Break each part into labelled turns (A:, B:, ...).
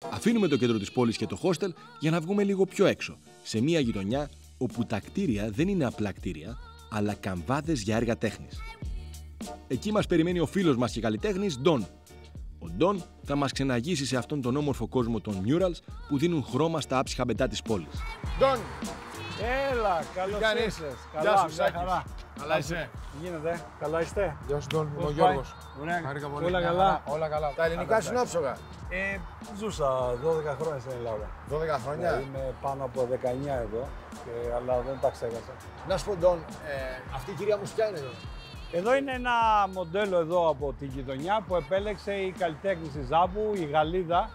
A: Αφήνουμε το κέντρο της πόλης και το hostel για να βγούμε λίγο πιο έξω, σε μια γειτονιά όπου τα κτίρια δεν είναι απλά κτίρια, αλλά καμβάδες για έργα τέχνης. Εκεί μας περιμένει ο φίλος μας και καλλιτέχνης Don. Ο Don θα μας ξεναγήσει σε αυτόν τον όμορφο κόσμο των murals που δίνουν χρώμα στα άψυχα μπετά της πόλης.
B: Don!
C: Έλα, καλώς ήρθες.
B: Γεια σου,
C: μια χαρά.
B: Καλά είσαι.
C: Τι γίνεται, καλά είστε?
B: Γεια σου, Don. Είμαι ο Γιώργος.
C: Ωραία,
B: πολύ.
C: όλα καλά.
B: Όλα καλά. Τα ελληνικά σου είναι άψογα.
C: Ζούσα 12 χρόνια στην Ελλάδα.
B: 12 χρόνια.
C: Είμαι πάνω από 19 εδώ, αλλά δεν τα ξέχασα.
B: Να σου πω, Don, αυτή η κυρία μου ποια είναι εδώ?
C: Εδώ είναι ένα μοντέλο εδώ από τη γειτονιά που επέλεξε η καλλιτέχνη της Ζάμπου, η Γαλλίδα,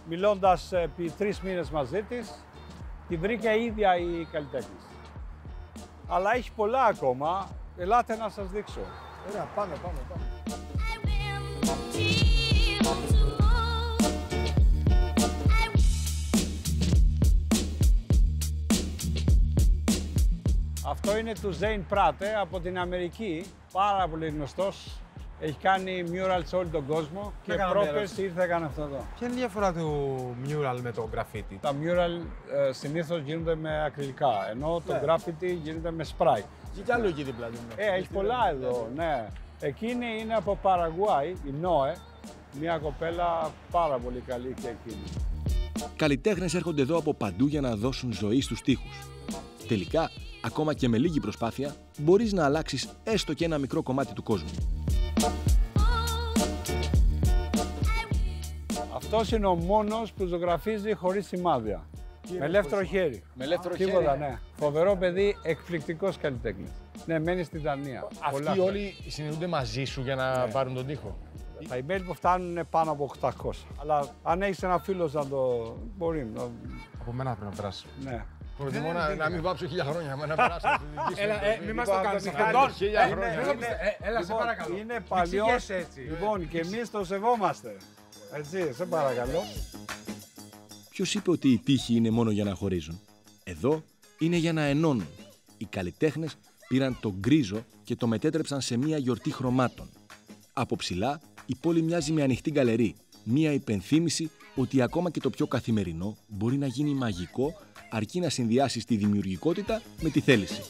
C: μιλώντας επί 3 μήνες μαζί της, τη βρήκε η ίδια η καλλιτέχνη. Αλλά έχει πολλά ακόμα, ελάτε να σας δείξω.
B: Ωραία, πάμε.
C: Αυτό είναι του Ζέιν Πράτε από την Αμερική, πάρα πολύ γνωστός. Έχει κάνει mural σε όλο τον κόσμο και πρόπερση ήρθε έκανε αυτό εδώ.
D: Ποια είναι η διαφορά του mural με το graffiti?
C: Τα mural συνήθως γίνονται με ακριλικά, ενώ το graffiti γίνεται με spray.
B: Και κι άλλο εκεί δίπλα.
C: Έχει πολλά εδώ, ναι. Εκείνη είναι από Παραγουάη, η Νόε, μια κοπέλα πάρα πολύ καλή και εκείνη.
A: Καλλιτέχνες έρχονται εδώ από παντού για να δώσουν ζωή στους τοίχους. Τελικά, ακόμα και με λίγη προσπάθεια, μπορείς να αλλάξεις έστω και ένα μικρό κομμάτι του κόσμου.
C: Αυτός είναι ο μόνος που ζωγραφίζει χωρίς σημάδια. Με ελεύθερο χέρι.
B: Με ελεύθερο
C: Τίποτα,
B: χέρι.
C: ναι. Φοβερό παιδί, εκπληκτικός καλλιτέχνης. Ναι, μένει στην Δανία.
B: Αυτοί όλοι συνειδούνται μαζί σου για να πάρουν τον τοίχο.
C: Τα email που φτάνουν είναι πάνω από 800. Αλλά αν έχεις ένα φίλο να το μπορεί.
D: Από μένα πρέπει να περάσει.
C: Ναι.
B: Προτιμώ να μην βάψω 1000 χρόνια, να περάσω στη δική σου.
D: Μην μας το κάνεις.
B: 1000 χρόνια.
D: Έλα, σε παρακαλώ.
C: Είναι παλιός.
D: έτσι.
C: Λοιπόν, και εμείς το σεβόμαστε. Έτσι, σε παρακαλώ.
A: Ποιος είπε ότι οι τοίχοι είναι μόνο για να χωρίζουν? Εδώ είναι για να ενώνουν. Οι καλλιτέχνες πήραν το γκρίζο και το μετέτρεψαν σε μια γιορτή χρωμάτων. Από ψηλά, η πόλη μοιάζει με ανοιχτή γκαλερί. Μια υπενθύμηση ότι ακόμα και το πιο καθημερινό μπορεί να γίνει μαγικό αρκεί να συνδυάσεις τη δημιουργικότητα με τη θέληση.